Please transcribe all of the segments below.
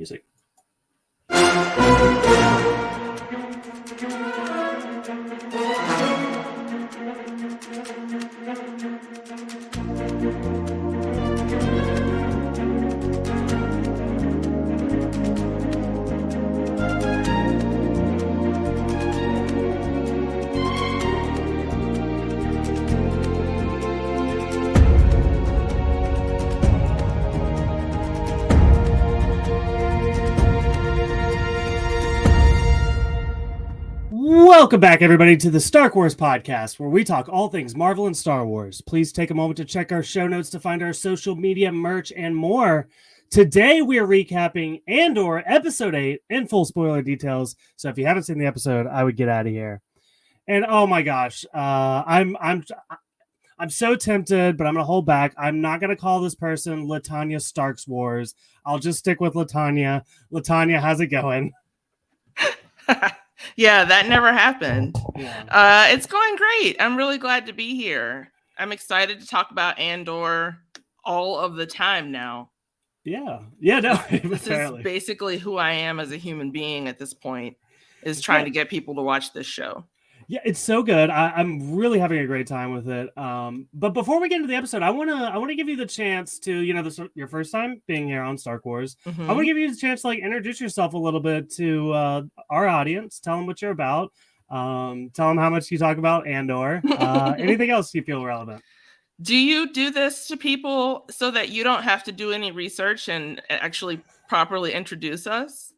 music. Welcome back, everybody, to the Star Wars podcast, where we talk all things Marvel and Star Wars. Please take a moment to check our show notes to find our social media, merch, and more. Today, we are recapping Andor Episode 8 in full spoiler details. So if you haven't seen the episode, I would get out of here. And oh my gosh, I'm so tempted, but I'm gonna hold back. I'm not gonna call this person LaTonya Starks Wars. I'll just stick with LaTonya. LaTonya, how's it going? Yeah, that never happened. Yeah. It's going great. I'm really glad to be here. I'm excited to talk about Andor all of the time now. No, this is basically who I am as a human being at this point, is trying to get people to watch this show. Yeah, it's so good. I'm really having a great time with it. But before we get into the episode, I wanna give you the chance to, this your first time being here on Star Wars. Mm-hmm. I want to give you the chance to introduce yourself a little bit to our audience. Tell them what you're about. Tell them how much you talk about Andor. Anything else you feel relevant. Do you do this to people so that you don't have to do any research and actually properly introduce us?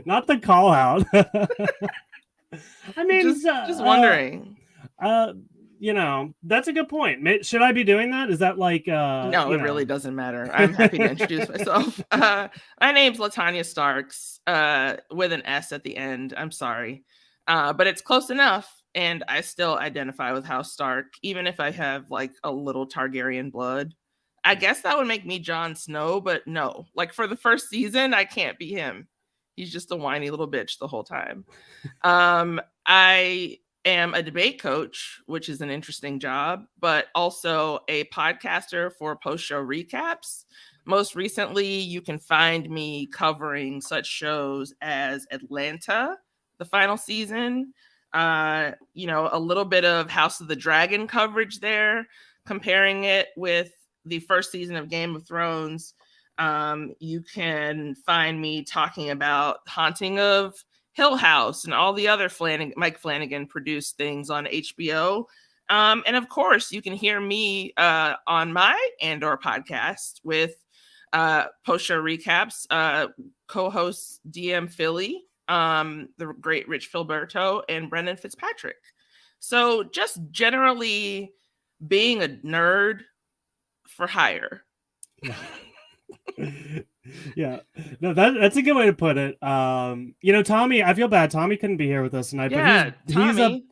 Not the call out. I mean, just wondering. That's a good point. Should I be doing that? Is that no, it really doesn't matter. I'm happy to introduce myself. My name's LaTonya Starks, with an S at the end. I'm sorry. But it's close enough. And I still identify with House Stark, even if I have a little Targaryen blood. I guess that would make me Jon Snow, but no. For the first season, I can't be him. He's just a whiny little bitch the whole time. I am a debate coach, which is an interesting job, but also a podcaster for post-show recaps. Most recently, you can find me covering such shows as Atlanta, the final season, a little bit of House of the Dragon coverage there, comparing it with the first season of Game of Thrones. You can find me talking about Haunting of Hill House and all the other Mike Flanagan produced things on HBO. And of course, you can hear me on my Andor podcast with post-show recaps, co-hosts DM Philly, the great Rich Filberto, and Brendan Fitzpatrick. So just generally being a nerd for hire. Yeah, no, that's a good way to put it. Tommy, I feel bad. Tommy couldn't be here with us tonight. Yeah, but he's a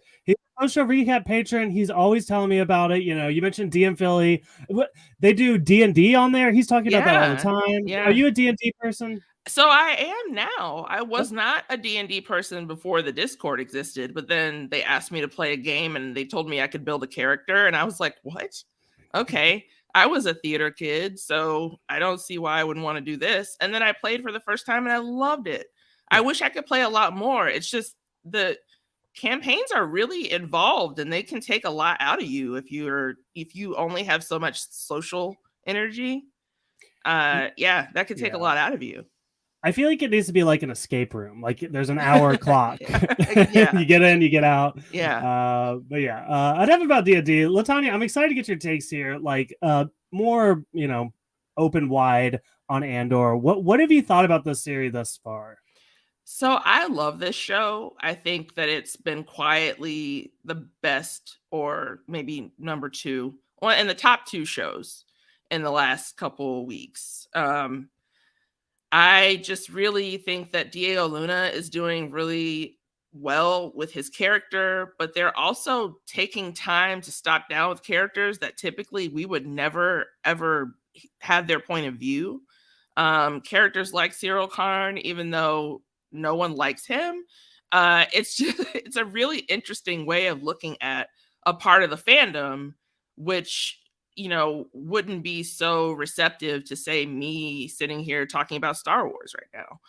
post-show recap patron. He's always telling me about it. You mentioned DM Philly. They do D&D on there. He's talking about that all the time. Yeah. Are you a D&D person? So I am now. I was not a D&D person before the Discord existed, but then they asked me to play a game and they told me I could build a character, and I was like, what? Okay. I was a theater kid, so I don't see why I wouldn't want to do this. And then I played for the first time and I loved it. I wish I could play a lot more. It's just the campaigns are really involved and they can take a lot out of you if you only have so much social energy. That could take a lot out of you. I feel like it needs to be like an escape room. There's an hour clock. Yeah. You get in, you get out. Yeah. Enough about D&D. LaTonya, I'm excited to get your takes here. More, open wide on Andor. What have you thought about this series thus far? So I love this show. I think that it's been quietly the best, or maybe number 2, in the top 2 shows in the last couple of weeks. I just really think that Diego Luna is doing really well with his character, but they're also taking time to stop down with characters that typically we would never, ever have their point of view. Characters like Cyril Karn, even though no one likes him, it's a really interesting way of looking at a part of the fandom, which wouldn't be so receptive to, say, me sitting here talking about Star Wars right now.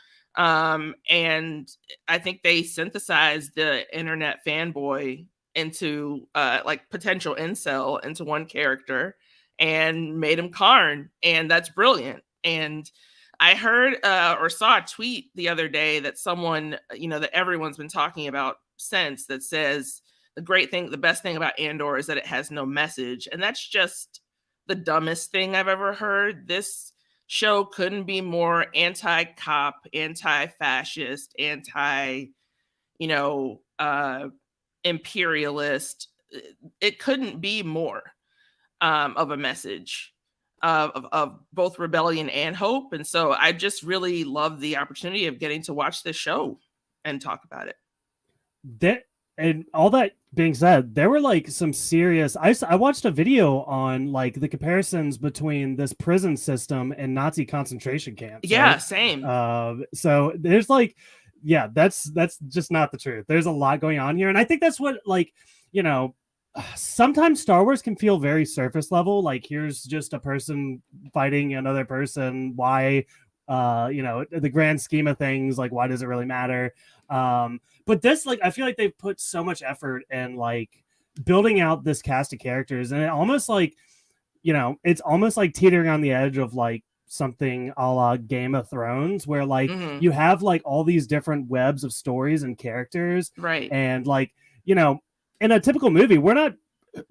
And I think they synthesized the internet fanboy into like potential incel into one character and made him Karn, and that's brilliant. And I heard or saw a tweet the other day that someone, that everyone's been talking about since, that says the best thing about Andor is that it has no message. And that's just the dumbest thing I've ever heard. This show couldn't be more anti-cop, anti-fascist, imperialist. It couldn't be more of a message of both rebellion and hope. And so I just really love the opportunity of getting to watch this show and talk about it. And all that being said, there were like some serious. I watched a video on like the comparisons between this prison system and Nazi concentration camps. Yeah, right? Same. So there's like, yeah, that's just not the truth. There's a lot going on here, and I think that's what, like, sometimes Star Wars can feel very surface level. Like, here's just a person fighting another person. Why? The grand scheme of things, like, why does it really matter? But this, like, I feel like they've put so much effort in like building out this cast of characters, and it almost like, it's almost like teetering on the edge of like something a la Game of Thrones, where like you have like all these different webs of stories and characters, right? And like, in a typical movie, we're not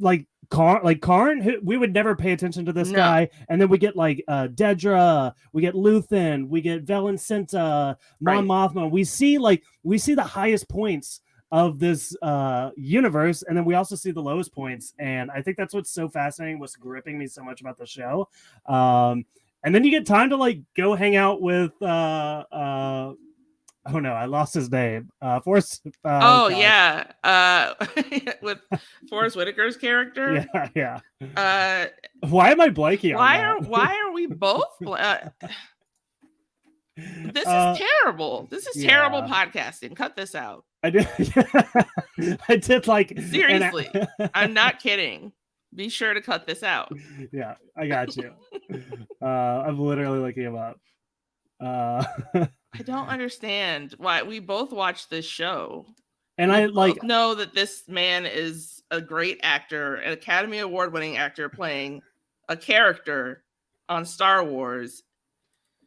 like Karn, we would never pay attention to this guy, and then we get like Dedra, we get Luthen, we get Valencinta, Mon Mothma. We see the highest points of this universe, and then we also see the lowest points, and I think that's what's so fascinating, what's gripping me so much about the show. And then you get time to like go hang out with oh no, I lost his name. Forrest. Yeah. With Forrest Whitaker's character. Yeah. Why am I blanking on that? Why are we both? This is terrible. This is terrible podcasting. Cut this out. I did. I did like seriously. I'm not kidding. Be sure to cut this out. Yeah, I got you. I'm literally looking him up. I don't understand why we both watched this show. And I like know that this man is a great actor, an Academy Award winning actor playing a character on Star Wars.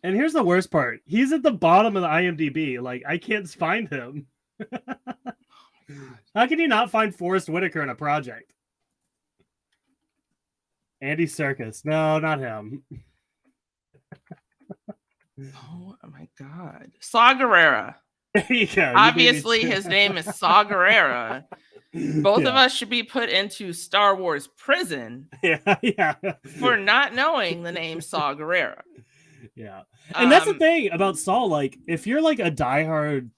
And here's the worst part. He's at the bottom of the IMDb. Like, I can't find him. How can you not find Forrest Whitaker in a project? Andy Serkis. No, not him. Oh my God. Saw Gerrera. There you go. Obviously, his name is Saw Gerrera. Both of us should be put into Star Wars prison for not knowing the name Saw Gerrera. Yeah. And that's the thing about Saw. Like, if you're like a diehard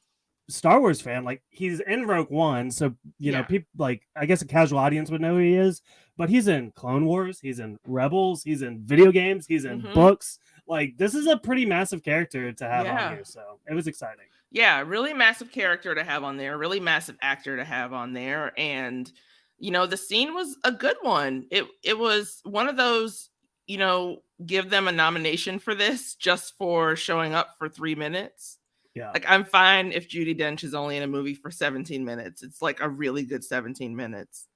Star Wars fan, like, he's in Rogue One, so people, like, I guess a casual audience would know who he is, but he's in Clone Wars, he's in Rebels, he's in video games, he's in books. Like, this is a pretty massive character to have on here, so it was exciting. Yeah, really massive character to have on there, really massive actor to have on there, and the scene was a good one. It was one of those, give them a nomination for this just for showing up for 3 minutes. Yeah. Like, I'm fine if Judi Dench is only in a movie for 17 minutes. It's like a really good 17 minutes.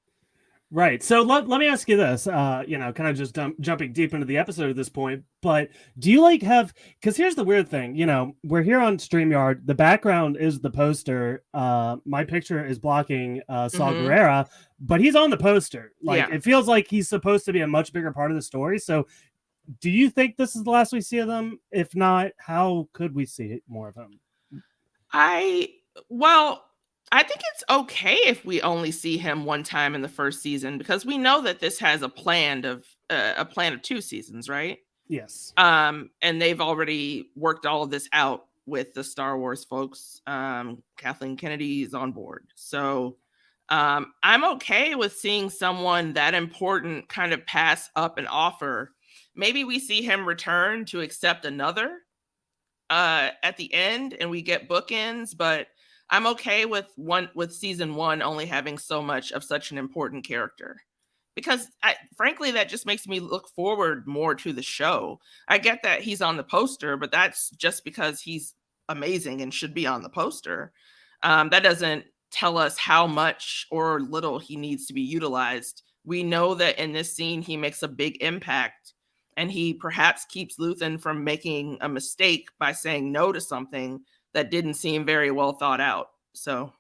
Right. So let me ask you this, kind of just jumping deep into the episode at this point, but do you like have, because here's the weird thing, we're here on StreamYard, the background is the poster, my picture is blocking Saw Gerrera, but he's on the poster. Like, it feels like he's supposed to be a much bigger part of the story. So do you think this is the last we see of them? If not, how could we see more of him? I think it's okay if we only see him one time in the first season, because we know that this has a plan of 2 seasons, right? Yes. And they've already worked all of this out with the Star Wars folks. Kathleen Kennedy is on board. So I'm okay with seeing someone that important kind of pass up an offer. Maybe we see him return to accept another at the end and we get bookends, but I'm okay with season 1 only having so much of such an important character. because frankly, that just makes me look forward more to the show. I get that he's on the poster, but that's just because he's amazing and should be on the poster. That doesn't tell us how much or little he needs to be utilized. We know that in this scene, he makes a big impact, and he perhaps keeps Luthen from making a mistake by saying no to something that didn't seem very well thought out. So,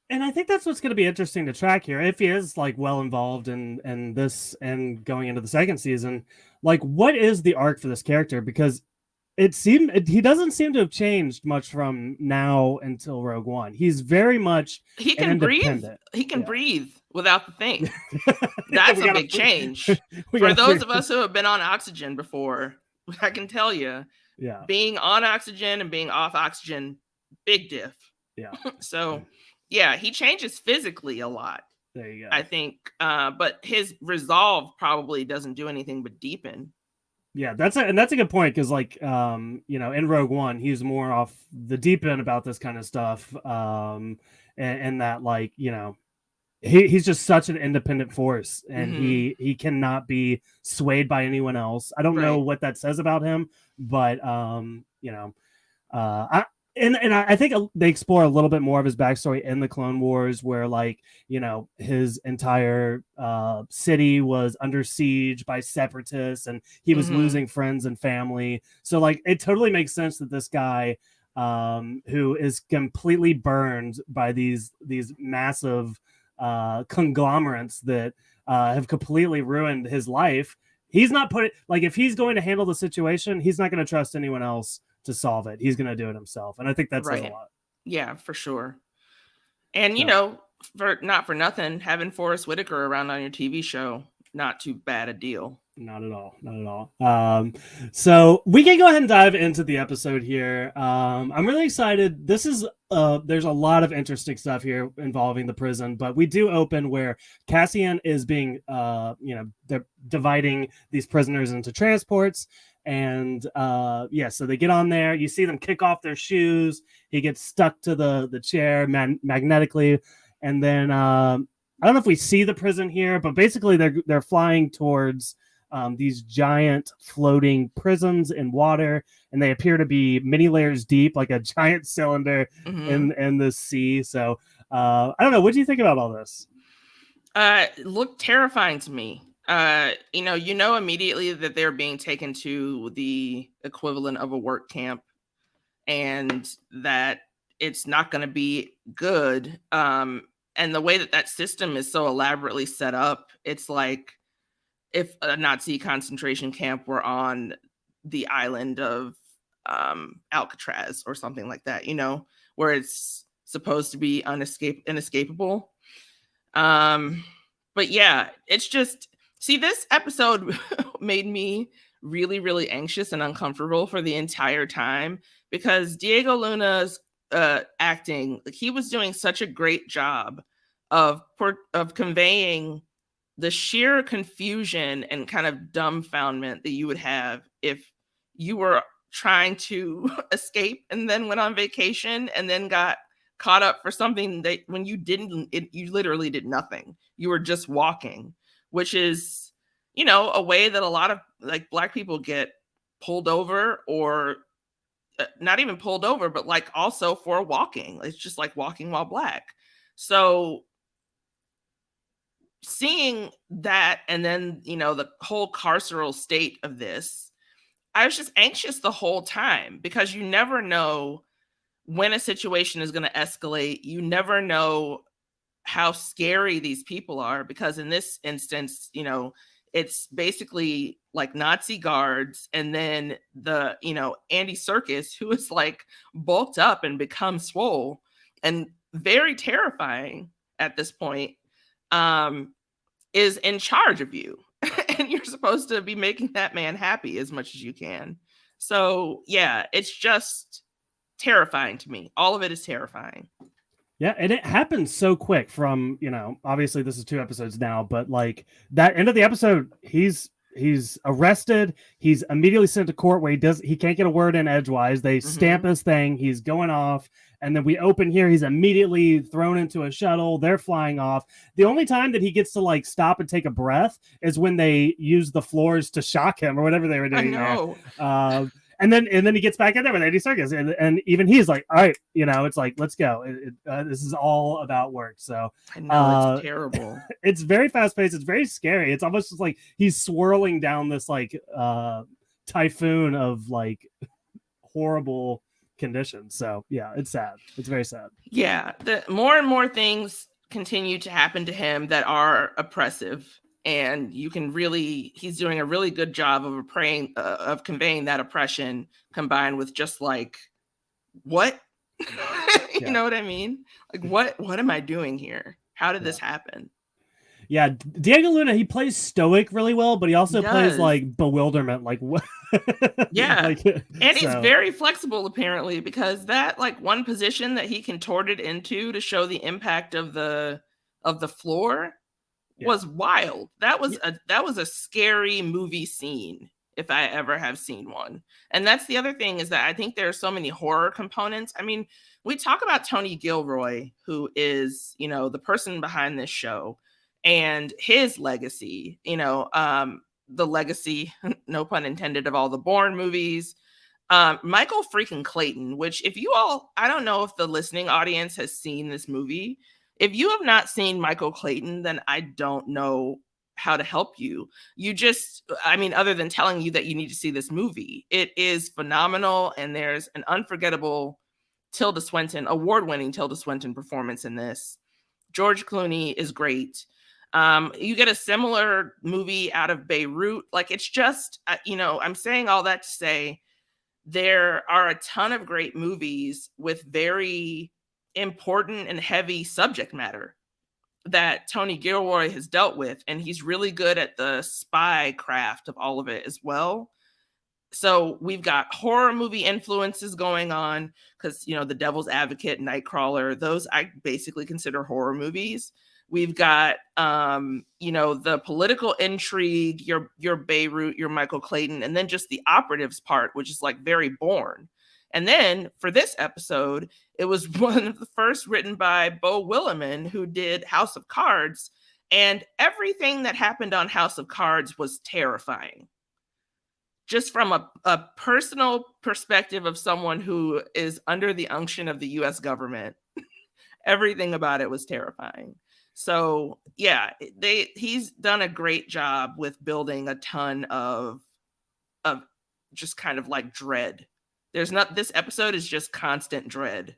and I think that's what's going to be interesting to track here. If he is like well involved in this and going into the second season, like what is the arc for this character? Because he doesn't seem to have changed much from now until Rogue One. He's very much he can breathe. He can breathe without the thing. That's a big change. For those of us who have been on oxygen before, I can tell you, being on oxygen and being off oxygen, big diff. Yeah. So, yeah, he changes physically a lot. There you go. I think, but his resolve probably doesn't do anything but deepen. Yeah, that's a good point, because like in Rogue One, he's more off the deep end about this kind of stuff, and that like he's just such an independent force, and he cannot be swayed by anyone else. I don't know what that says about him, but I think they explore a little bit more of his backstory in the Clone Wars, where like his entire city was under siege by separatists, and he was losing friends and family. So like it totally makes sense that this guy who is completely burned by these massive conglomerates that have completely ruined his life. He's not if he's going to handle the situation, he's not going to trust anyone else to solve it. He's going to do it himself. And I think that says a lot. Yeah, for sure. And, not for nothing, having Forrest Whitaker around on your TV show, not too bad a deal. Not at all. Not at all. So we can go ahead and dive into the episode here. I'm really excited. This is there's a lot of interesting stuff here involving the prison, but we do open where Cassian is being they're dividing these prisoners into transports. And so they get on there. You see them kick off their shoes. He gets stuck to the chair magnetically, and then I don't know if we see the prison here, but basically they're flying towards these giant floating prisons in water, and they appear to be many layers deep, like a giant cylinder in the sea. So I don't know. What do you think about all this? It looked terrifying to me. Immediately that they're being taken to the equivalent of a work camp, and that it's not going to be good. And the way that system is so elaborately set up, it's like if a Nazi concentration camp were on the island of Alcatraz or something like that, where it's supposed to be inescapable. But yeah, it's just, see, this episode made me really, really anxious and uncomfortable for the entire time, because Diego Luna's acting, he was doing such a great job of conveying the sheer confusion and kind of dumbfoundment that you would have if you were trying to escape and then went on vacation and then got caught up for something that when you you literally did nothing. You were just walking, which is, a way that a lot of like Black people get pulled over, or not even pulled over, but like also for walking. It's just like walking while Black. So seeing that, and then, the whole carceral state of this, I was just anxious the whole time, because you never know when a situation is going to escalate. You never know how scary these people are, because in this instance, it's basically like Nazi guards, and then the, Andy Serkis, who is like bulked up and become swole and very terrifying at this point, is in charge of you. And you're supposed to be making that man happy as much as you can. So yeah, it's just terrifying to me. All of it is terrifying. Yeah, and it happens so quick from, obviously this is 2 episodes now, but like that end of the episode, he's arrested. He's immediately sent to court where he can't get a word in edgewise. They stamp his thing. He's going off, And then we open here, he's immediately thrown into a shuttle. They're flying off. The only time that he gets to like stop and take a breath is when they use the floors to shock him or whatever they were doing there. And then he gets back in there with Andy Serkis, and even he's like, all right, it's like, let's go. This is all about work. So I know it's terrible. It's very fast paced. It's very scary. It's almost just like he's swirling down this like typhoon of like horrible conditions. So yeah, it's sad. It's very sad. Yeah, the more and more things continue to happen to him that are oppressive. And he's doing a really good job of conveying that oppression combined with just like, what? You know what I mean? Like, what am I doing here? How did this happen? Yeah, Diego Luna, he plays stoic really well, but he also plays like bewilderment. Like, what? Yeah. And he's very flexible, apparently, because that like one position that he contorted into to show the impact of the floor was wild. That was a scary movie scene if I ever have seen one. And that's the other thing, is that I think there are so many horror components. I mean, we talk about Tony Gilroy, who is, the person behind this show, and his legacy, the legacy, no pun intended, of all the Bourne movies. Michael freaking Clayton, which I don't know if the listening audience has seen this movie. If you have not seen Michael Clayton, then I don't know how to help you. Other than telling you that you need to see this movie, it is phenomenal. And there's an unforgettable award-winning Tilda Swinton performance in this. George Clooney is great. You get a similar movie out of Beirut. Like, it's just, I'm saying all that to say there are a ton of great movies with very important and heavy subject matter that Tony Gilroy has dealt with, and he's really good at the spy craft of all of it as well. So we've got horror movie influences going on because, The Devil's Advocate, Nightcrawler, those I basically consider horror movies. We've got, the political intrigue, your Beirut, your Michael Clayton, and then just the operatives part, which is like very Bourne. And then for this episode, it was one of the first written by Beau Willimon, who did House of Cards. And everything that happened on House of Cards was terrifying. Just from a personal perspective of someone who is under the unction of the US government, everything about it was terrifying. So yeah, he's done a great job with building a ton of just kind of like dread. This episode is just constant dread.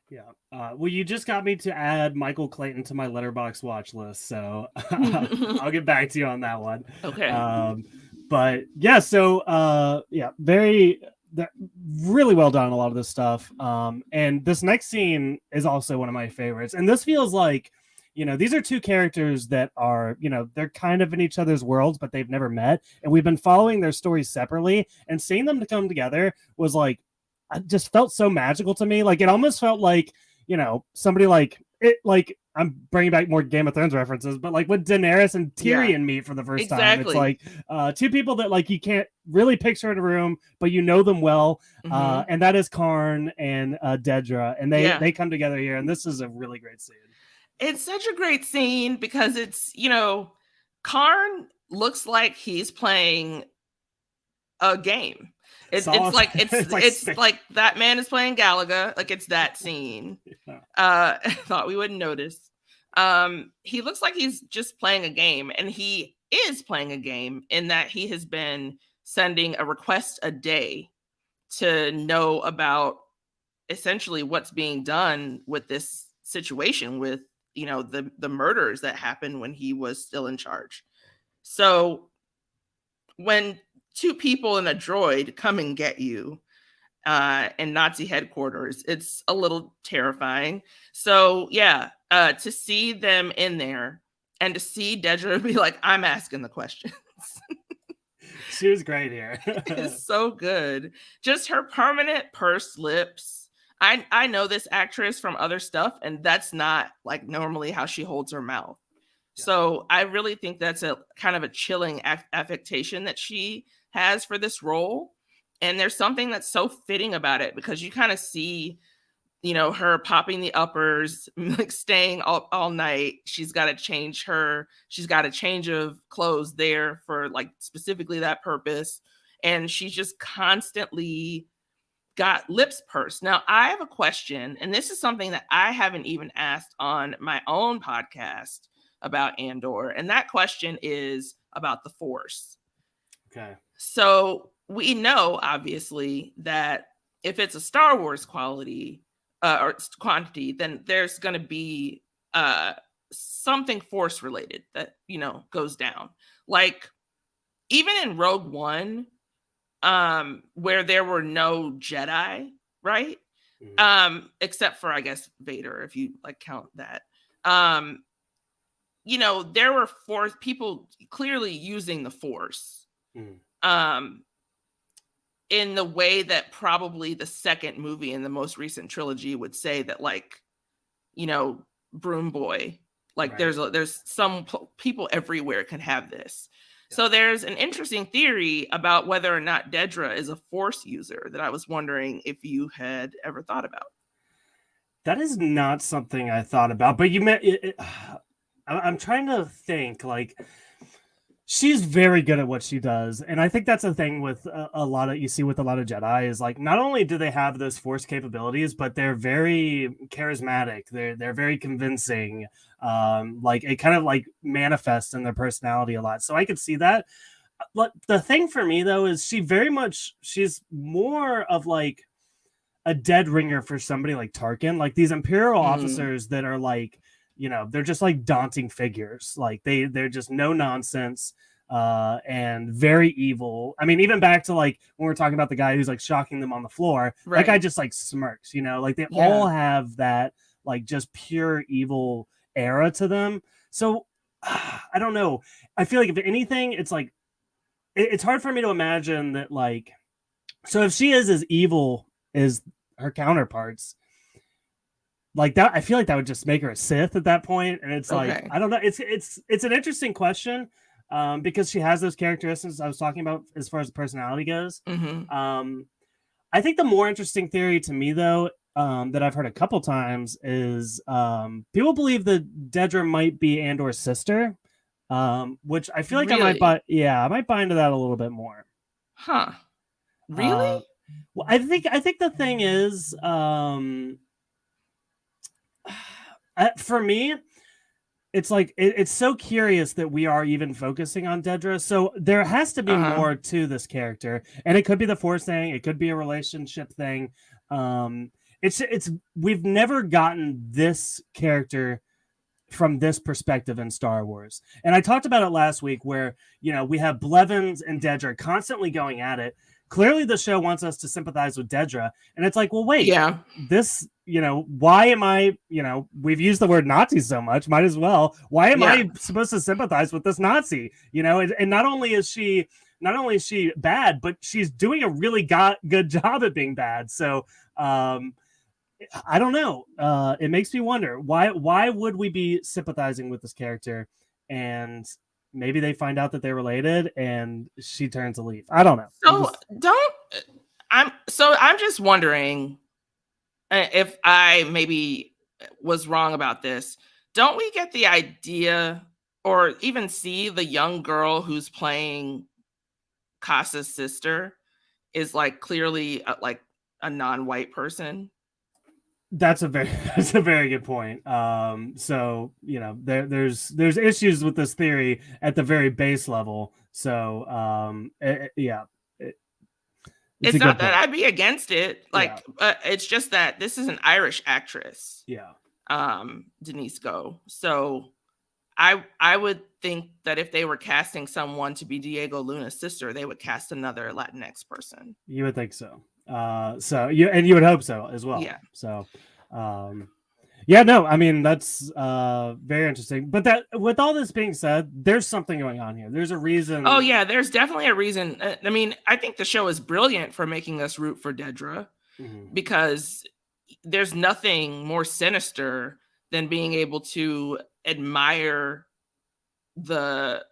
Yeah. Well, you just got me to add Michael Clayton to my Letterboxd watch list, so I'll get back to you on that one. Okay. But yeah, so really well done, a lot of this stuff. And this next scene is also one of my favorites. And this feels like, these are two characters that are, they're kind of in each other's worlds, but they've never met. And we've been following their stories separately, and seeing them to come together was like, it just felt so magical to me. Like, it almost felt like, somebody like it, like, I'm bringing back more Game of Thrones references, but like when Daenerys and Tyrion meet for the first time, it's like two people that like you can't really picture in a room, but you know them well. And that is Karn and Dedra, and they come together here, and this is a really great scene. It's such a great scene because it's, Karn looks like he's playing a game. It's like that man is playing Galaga. Like, it's that scene. I thought we wouldn't notice. He looks like he's just playing a game, and he is playing a game in that he has been sending a request a day to know about essentially what's being done with this situation with, the murders that happened when he was still in charge. So when two people and a droid come and get you in Nazi headquarters, it's a little terrifying. So yeah, to see them in there and to see Dedra be like, I'm asking the questions. She was great here. It's so good. Just her permanent pursed lips. I know this actress from other stuff, and that's not like normally how she holds her mouth. Yeah. So I really think that's a kind of a chilling affectation that she has for this role. And there's something that's so fitting about it, because you kind of see, her popping the uppers, like staying all night. She's got a change of clothes there for like specifically that purpose. And she's just constantly got lips pursed. Now, I have a question, and this is something that I haven't even asked on my own podcast about Andor. And that question is about the Force. Okay. So we know, obviously, that if it's a Star Wars quality or quantity, then there's going to be something Force related that, goes down. Like, even in Rogue One, where there were no Jedi, right? Mm-hmm. Except for, I guess, Vader, if you like count that. There were Force people clearly using the Force. Mm. In the way that probably the second movie in the most recent trilogy would say that, like, Broom Boy, like, right. there's some people everywhere can have this. Yeah. So there's an interesting theory about whether or not Dedra is a Force user that I was wondering if you had ever thought about. That is not something I thought about, but you meant it. I'm trying to think, like, she's very good at what she does, and I think that's the thing with a lot of Jedi is, like, not only do they have those Force capabilities, but they're very charismatic. They're very convincing. Like, it kind of like manifests in their personality a lot. So I could see that. But the thing for me though is she's more of like a dead ringer for somebody like Tarkin, like these Imperial officers that are like, they're just like daunting figures. Like they're just no nonsense and very evil. I mean, even back to like when we're talking about the guy who's like shocking them on the floor, right. That guy just like smirks, like they all have that like just pure evil era to them. So I don't know. I feel like if anything, it's like it's hard for me to imagine that, like, so if she is as evil as her counterparts, like that, I feel like that would just make her a Sith at that point. And it's like, I don't know. It's an interesting question because she has those characteristics I was talking about as far as the personality goes. Mm-hmm. I think the more interesting theory to me, though, that I've heard a couple times is people believe that Dedra might be Andor's sister, which I feel like I might buy. Yeah, I might buy into that a little bit more. Huh? Really? Well, I think the thing is, for me, it's like it's so curious that we are even focusing on Dedra. So there has to be more to this character, and it could be the Force thing, it could be a relationship thing. It's we've never gotten this character from this perspective in Star Wars. And I talked about it last week where, we have Blevins and Dedra constantly going at it. Clearly the show wants us to sympathize with Dedra. And it's like, well, wait, this, why am I, we've used the word Nazi so much, might as well. Why am I supposed to sympathize with this Nazi? And not only is she bad, but she's doing a really good job at being bad. So, I don't know. It makes me wonder why would we be sympathizing with this character, and maybe they find out that they're related and she turns a leaf. I don't know. I'm just wondering if I maybe was wrong about this. Don't we get the idea or even see the young girl who's playing Casa's sister is like clearly like a non-white person? That's a very good point. So there's issues with this theory at the very base level. So it's not that I'd be against it. Like, it's just that this is an Irish actress. Yeah. Denise Go. So I would think that if they were casting someone to be Diego Luna's sister, they would cast another Latinx person. You would think so. You would hope so as well. Yeah. So, no, I mean, that's very interesting. But that, with all this being said, there's something going on here. There's a reason. Oh yeah, there's definitely a reason. I mean, I think the show is brilliant for making us root for Dedra because there's nothing more sinister than being able to admire the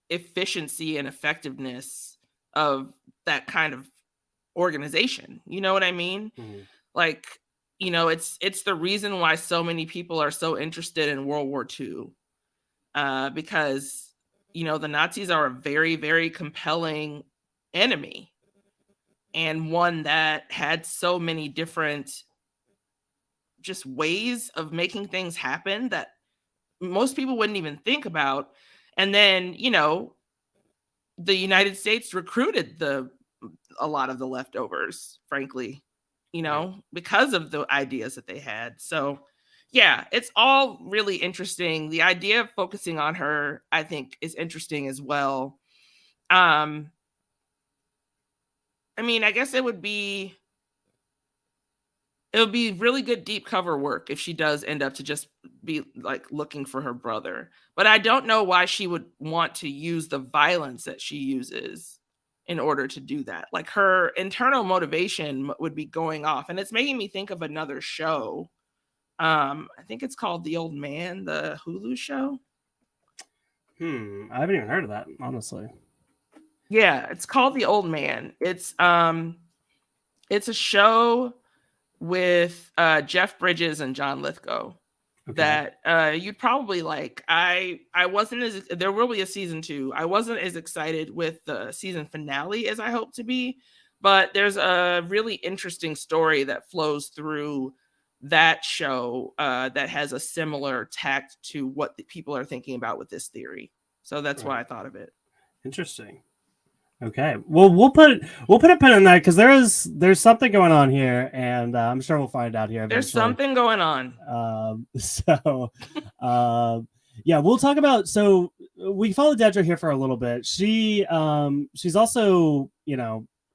efficiency and effectiveness of that kind of organization. You know what I mean? Like, it's the reason why so many people are so interested in World War II, because the Nazis are a very, very compelling enemy, and one that had so many different just ways of making things happen that most people wouldn't even think about. And then the United States recruited a lot of the leftovers, frankly, because of the ideas that they had. So yeah, it's all really interesting. The idea of focusing on her, I think, is interesting as well. I mean, I guess it would be really good deep cover work if she does end up to just be like looking for her brother. But I don't know why she would want to use the violence that she uses in order to do that. Like, her internal motivation would be going off. And it's making me think of another show. I think it's called The Old Man, the Hulu show. I haven't even heard of that, honestly. Yeah, it's called The Old Man. It's a show with Jeff Bridges and John Lithgow. Okay. That you'd probably like. I wasn't as, there will be a season 2. I wasn't as excited with the season finale as I hoped to be, but there's a really interesting story that flows through that show that has a similar tact to what the people are thinking about with this theory. So that's why I thought of it. Interesting. Okay, well, we'll put a pin in that because there's something going on here, and I'm sure we'll find out here eventually. There's something going on. Yeah, we'll talk about. So we followed Dedra here for a little bit. She's also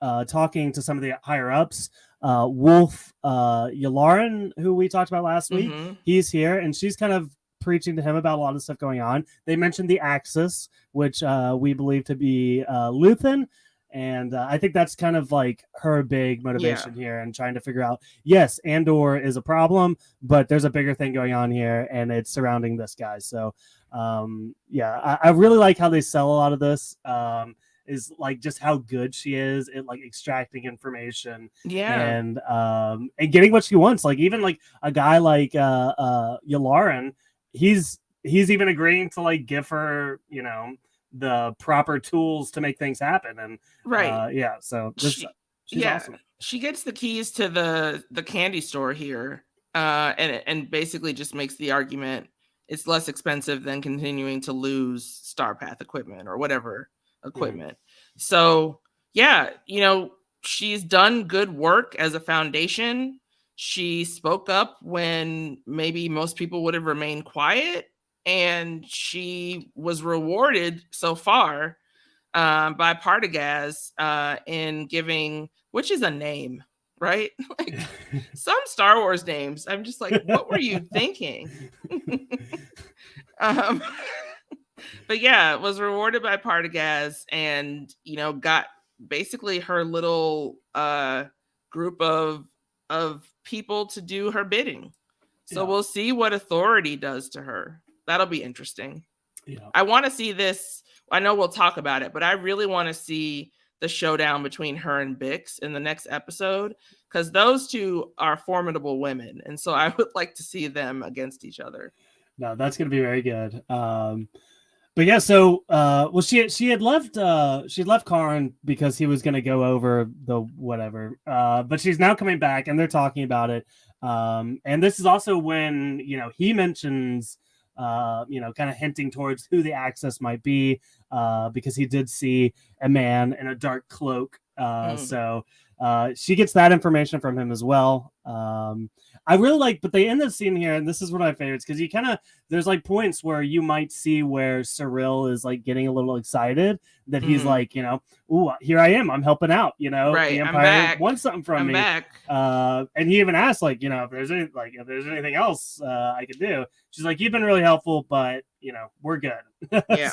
talking to some of the higher ups. Wolf Yularen, who we talked about last week, he's here, and she's kind of preaching to him about a lot of stuff going on. They mentioned the Axis, which we believe to be Luthen, and I think that's kind of like her big motivation here, and trying to figure out, yes, Andor is a problem, but there's a bigger thing going on here, and it's surrounding this guy. So I really like how they sell a lot of this. Is like just how good she is at like extracting information, and getting what she wants. Like, even like a guy like Yularen, he's even agreeing to like give her the proper tools to make things happen. And so she's awesome. She gets the keys to the candy store here, and basically just makes the argument it's less expensive than continuing to lose Star Path equipment or whatever equipment. So she's done good work as a foundation. She spoke up when maybe most people would have remained quiet, and she was rewarded so far by Partagaz in giving, which is a name, right? Like, some Star Wars names, I'm just like, what were you thinking? But was rewarded by Partagaz, and got basically her little group of people to do her bidding. So we'll see what authority does to her. That'll be interesting. I want to see this. I know we'll talk about it, but I really want to see the showdown between her and Bix in the next episode, because those two are formidable women, and so I would like to see them against each other. No, that's going to be very good. But yeah, so she'd left Karn because he was going to go over the whatever. But she's now coming back, and they're talking about it. And this is also when he mentions kind of hinting towards who the Axis might be, because he did see a man in a dark cloak. So she gets that information from him as well. I really like, but they end the scene here, and this is one of my favorites, because there's like points where you might see where Cyril is like getting a little excited that he's like, ooh, here I am, I'm helping out, the Empire wants something from me. Back. And he even asked, like, if there's anything else I could do. She's like, you've been really helpful, but we're good.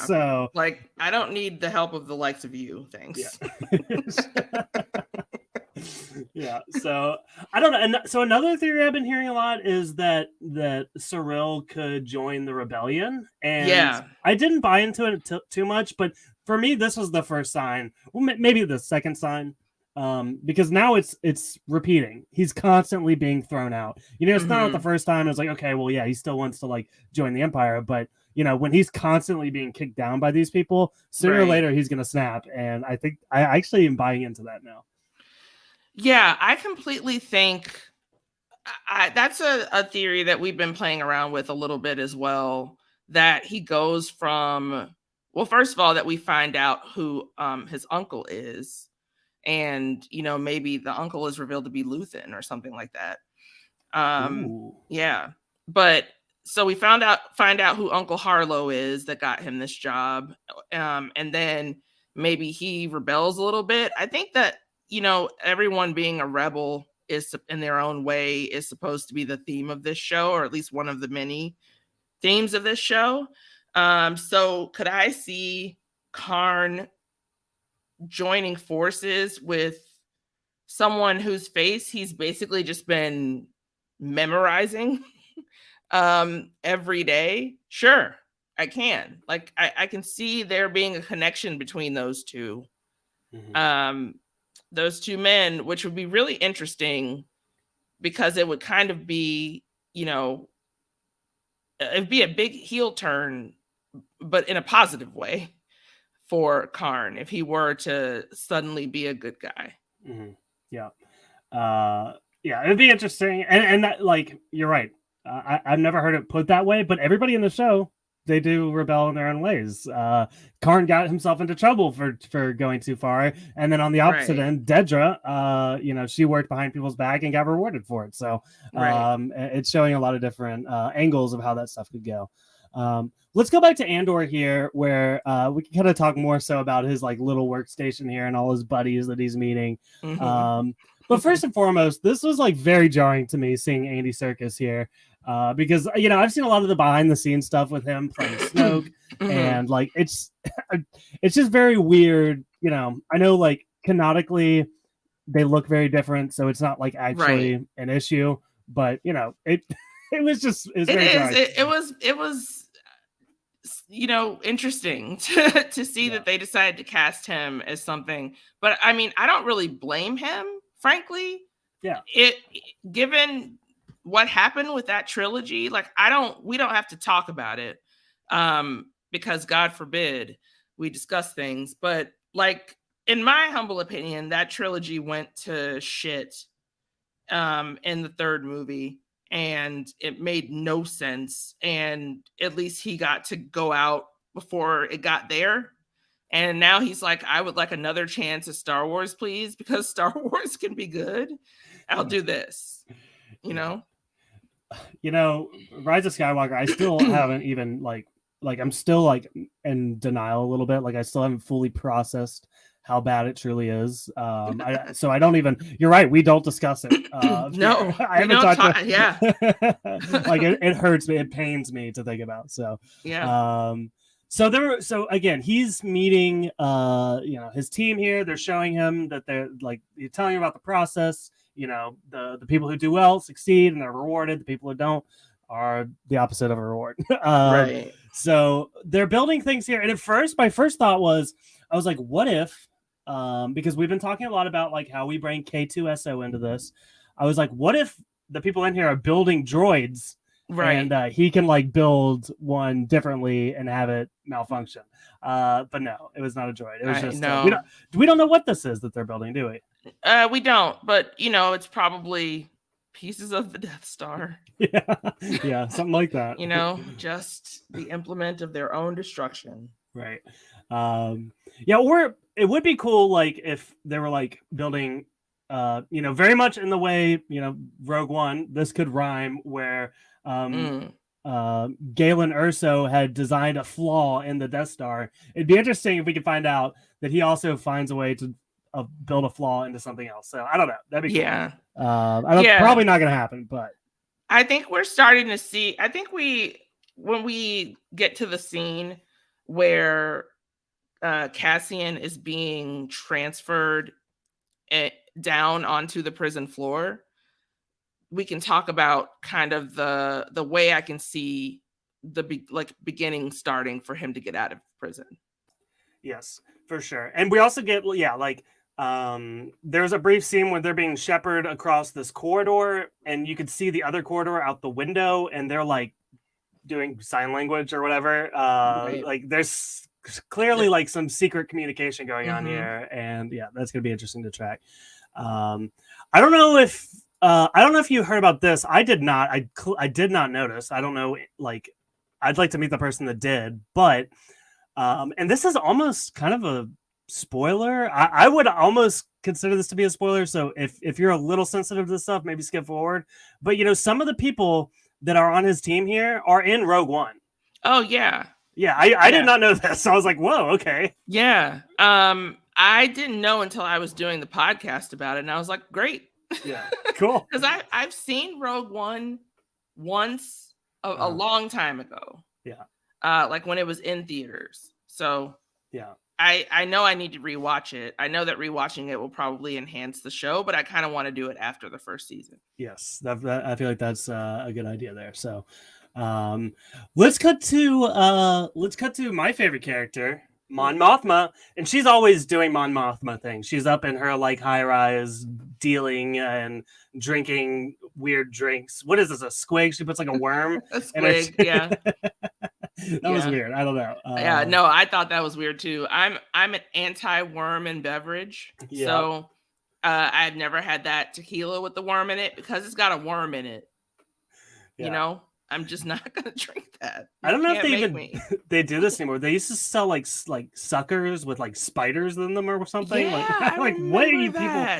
So like, I don't need the help of the likes of you. Thanks. Yeah. So I don't know. And so another theory I've been hearing a lot is that Cyril could join the rebellion. And I didn't buy into it too much, but for me, this was the first sign, well, maybe the second sign because now it's repeating. He's constantly being thrown out. It's not the first time. It's like, okay, well, yeah, he still wants to like join the Empire, but when he's constantly being kicked down by these people, sooner or later he's gonna snap. And I think I actually am buying into that now. Yeah, I completely think that's a theory that we've been playing around with a little bit as well. That he goes from, well, first of all, that we find out who his uncle is. And, maybe the uncle is revealed to be Luthen or something like that. Yeah. But so we find out who Uncle Harlow is that got him this job. And then maybe he rebels a little bit. I think that, everyone being a rebel is in their own way is supposed to be the theme of this show, or at least one of the many themes of this show. So could I see Karn joining forces with someone whose face he's basically just been memorizing every day? Sure, I can. Like, I can see there being a connection between those two. Those two men, which would be really interesting because it would kind of be, it'd be a big heel turn, but in a positive way for Karn if he were to suddenly be a good guy. Yeah. Yeah, it'd be interesting. And that, like, you're right. I've never heard it put that way, but everybody in the show, they do rebel in their own ways. Karn got himself into trouble for going too far. And then on the opposite end, Dedra, she worked behind people's back and got rewarded for it. So it's showing a lot of different angles of how that stuff could go. Let's go back to Andor here, where we can kind of talk more so about his like little workstation here and all his buddies that he's meeting. But first and foremost, this was like very jarring to me seeing Andy Serkis here, because I've seen a lot of the behind the scenes stuff with him playing Snoke, and like it's just very weird. I know like canonically they look very different, so it's not like actually an issue, but it was just it was interesting to see that they decided to cast him as something. But I mean, I don't really blame him, frankly. Given what happened with that trilogy, like we don't have to talk about it, because God forbid we discuss things, but like in my humble opinion, that trilogy went to shit in the third movie. And it made no sense. And at least he got to go out before it got there. And now he's like, I would like another chance at Star Wars, please, because Star Wars can be good. I'll do this. Rise of Skywalker, I still haven't even like I'm still like in denial a little bit. Like I still haven't fully processed how bad it truly is. So I don't even. You're right. We don't discuss it. No, I haven't talked. Yeah, like it hurts me. It pains me to think about. So yeah. So again, he's meeting his team here. They're showing him that they're like telling him about the process. The people who do well succeed and they're rewarded. The people who don't are the opposite of a reward. So they're building things here. And at first, my first thought was, I was like, what if? Because we've been talking a lot about like how we bring K2SO into this. I was like, what if the people in here are building droids, and he can like build one differently and have it malfunction? But no, it was not a droid. It was just we don't know what this is that they're building, do we? We don't, but it's probably pieces of the Death Star. Yeah, something like that. Just the implement of their own destruction. Right. Or it would be cool, like if they were like building, very much in the way, Rogue One. This could rhyme where Galen Erso had designed a flaw in the Death Star. It'd be interesting if we could find out that he also finds a way to build a flaw into something else. So I don't know. That'd be cool. Probably not going to happen, but I think we're starting to see. I think when we get to the scene where Cassian is being transferred down onto the prison floor, we can talk about kind of the way I can see the beginning starting for him to get out of prison. Yes, for sure. And we also get like There's a brief scene where they're being shepherded across this corridor, and you could see the other corridor out the window, and they're like doing sign language or whatever. Right. Like there's clearly like some secret communication going on Mhm. here, and yeah, that's gonna be interesting to track. I don't know if you heard about this. I did not. I did not notice. I don't know. Like, I'd like to meet the person that did, but and this is almost kind of a spoiler. I would almost consider this to be a spoiler. So if you're a little sensitive to this stuff, maybe skip forward. But some of the people that are on his team here are in Rogue One. Oh yeah. Yeah, I did not know this. So I was like, whoa, okay. Yeah. I didn't know until I was doing the podcast about it, and I was like, great. Yeah, cool. Because I've seen Rogue One once a long time ago. Yeah. Like when it was in theaters. So yeah. I know I need to rewatch it. I know that rewatching it will probably enhance the show, but I kind of want to do it after the first season. Yes, I feel like that's a good idea there. So let's cut to my favorite character, Mon Mothma, and she's always doing Mon Mothma things. She's up in her like high rise dealing and drinking weird drinks. What is this? A squig? She puts like a worm. A squig, yeah. That was weird. I don't know. Yeah, no, I thought that was weird too. I'm an anti-worm in beverage, so I've never had that tequila with the worm in it because it's got a worm in it. Yeah. I'm just not gonna drink that. I don't know if they do this anymore. They used to sell like suckers with like spiders in them or something. Yeah, like what are you people?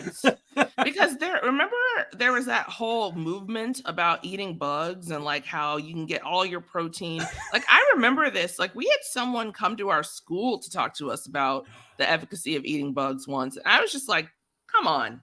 Because there was that whole movement about eating bugs and like how you can get all your protein. Like I remember this. Like we had someone come to our school to talk to us about the efficacy of eating bugs once. And I was just like, come on.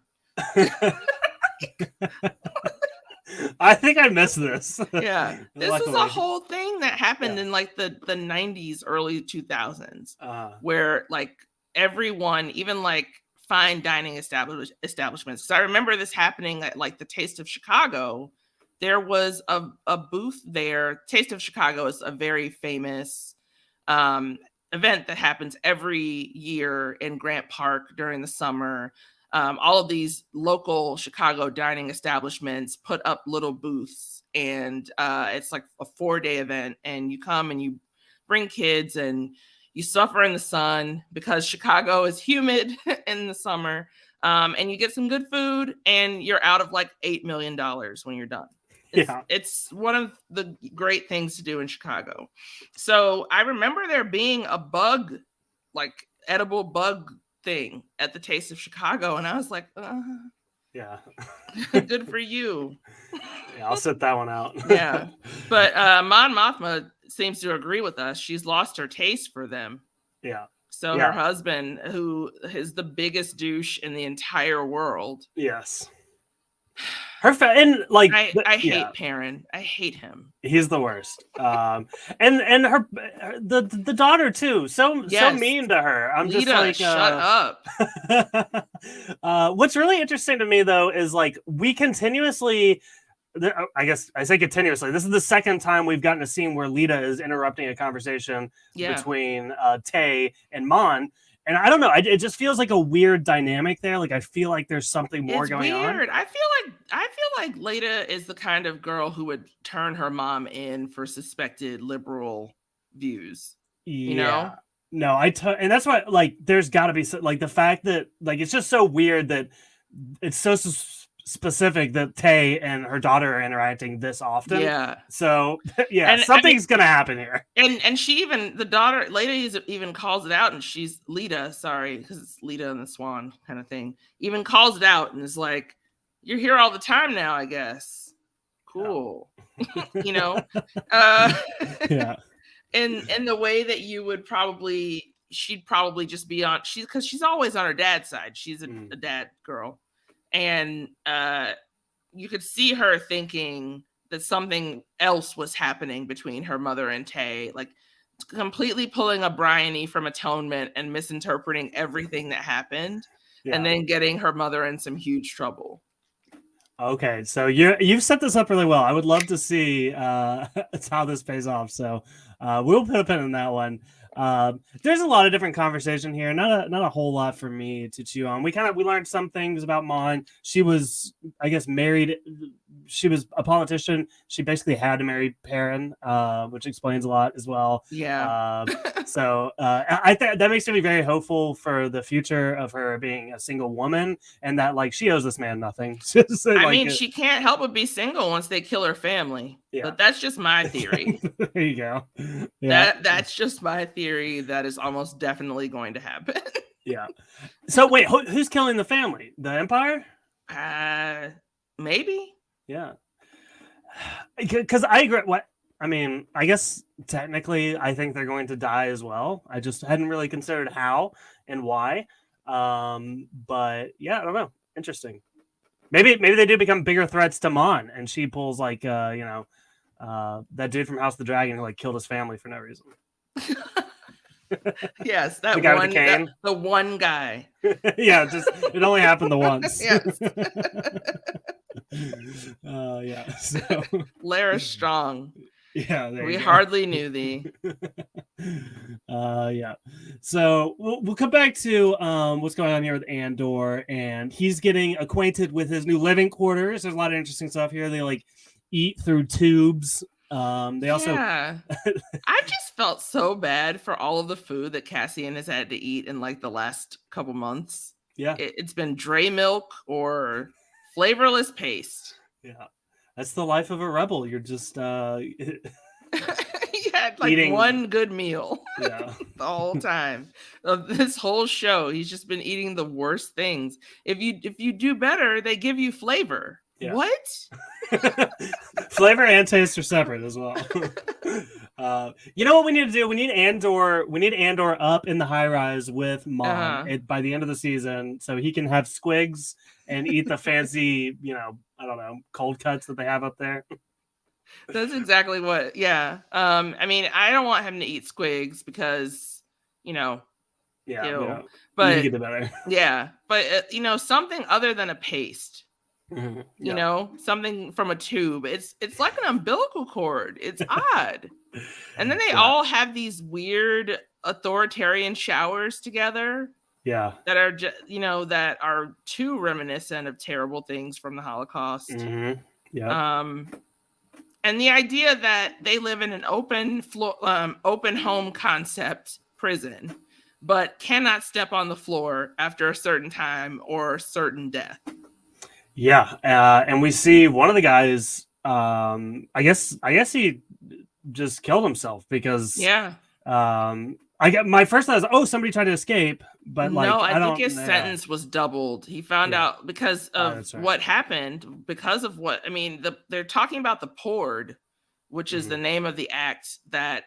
I think I missed this. Yeah. This was a whole thing that happened in like the 90s, early 2000s, where like everyone, even like fine dining establishments. So I remember this happening at like the Taste of Chicago. There was a booth there. Taste of Chicago is a very famous event that happens every year in Grant Park during the summer. All of these local Chicago dining establishments put up little booths, and it's like a 4-day event, and you come and you bring kids and you suffer in the sun because Chicago is humid in the summer, and you get some good food and you're out of like $8 million when you're done. It's one of the great things to do in Chicago. So I remember there being a bug, like edible bug thing at the Taste of Chicago, and I was like, yeah, good for you. Yeah, I'll set that one out. Yeah, but Mon Mothma seems to agree with us. She's lost her taste for them. Yeah. So her husband, who is the biggest douche in the entire world. Yes. And like I hate Perrin. I hate him. He's the worst. And her the daughter too. So mean to her. I'm Lita, just like shut up. What's really interesting to me though is like we continuously, I guess I say continuously, this is the second time we've gotten a scene where Lita is interrupting a conversation between Tay and Mon. And I don't know. It just feels like a weird dynamic there. Like I feel like there's something more going on. I feel like Lita is the kind of girl who would turn her mom in for suspected liberal views. You know? No, and that's why like there's got to be like the fact that like it's just so weird that it's so specific that Tay and her daughter are interacting this often. Yeah. So something's gonna happen here. And she even the daughter Lita even calls it out, and she's Lita, sorry, because it's Lita and the Swan kind of thing. Even calls it out and is like, "You're here all the time now, I guess." Cool. You know. Yeah. In the way that you would she'd probably just be on because she's always on her dad's side. She's a dad girl. And you could see her thinking that something else was happening between her mother and Tay, like completely pulling a Bryony from Atonement and misinterpreting everything that happened, and then getting her mother in some huge trouble. Okay, so you've set this up really well. I would love to see how this pays off. So we'll put a pin in that one. There's a lot of different conversation here. Not a whole lot for me to chew on. We learned some things about Mon. She was, I guess, married. She was a politician. She basically had to marry Perrin, which explains a lot as well. Yeah. So I think that makes me very hopeful for the future of her being a single woman, and that like she ose this man nothing. So, I mean, she can't help but be single once they kill her family. Yeah. But that's just my theory. There you go. Yeah. That's just my theory. That is almost definitely going to happen. Yeah. So wait, who's killing the family? The Empire? Maybe. Yeah. Because I agree. I mean, I guess technically, I think they're going to die as well. I just hadn't really considered how and why. But yeah, I don't know. Interesting. Maybe they do become bigger threats to Mon, and she pulls like that dude from House of the Dragon who like killed his family for no reason. Yes, that guy with the cane. The one guy. Yeah, just it only happened the once. Yes. Yeah. So Lara Strong. Yeah, we hardly knew thee. Yeah. So we'll come back to what's going on here with Andor, and he's getting acquainted with his new living quarters. There's a lot of interesting stuff here. They like eat through tubes. They also I just felt so bad for all of the food that Cassian has had to eat in like the last couple months. Yeah. It's been Dray milk or flavorless paste. Yeah. That's the life of a rebel. You're just he had like eating one good meal. Yeah. The whole time of this whole show. He's just been eating the worst things. If you do better, they give you flavor. Yeah. What? Flavor and taste are separate as well. You know what we need to do? We need Andor up in the high rise with Mon by the end of the season, so he can have squigs and eat the fancy, I don't know, cold cuts that they have up there. That's exactly what. Yeah. I mean, I don't want him to eat squigs because, Yeah. But get the better. Yeah, but something other than a paste. Mm-hmm. Yeah. Something from a tube. It's like an umbilical cord. It's odd. And then they all have these weird authoritarian showers together. Yeah. That are that are too reminiscent of terrible things from the Holocaust. Mm-hmm. Yeah. And the idea that they live in an open home concept prison, but cannot step on the floor after a certain time or certain death. Yeah, and we see one of the guys. I guess he just killed himself because. Yeah. I get my first thought was, somebody tried to escape, but like no, I think his sentence was doubled. He found out because of what happened. Because of what they're talking about the Pord, which is the name of the act that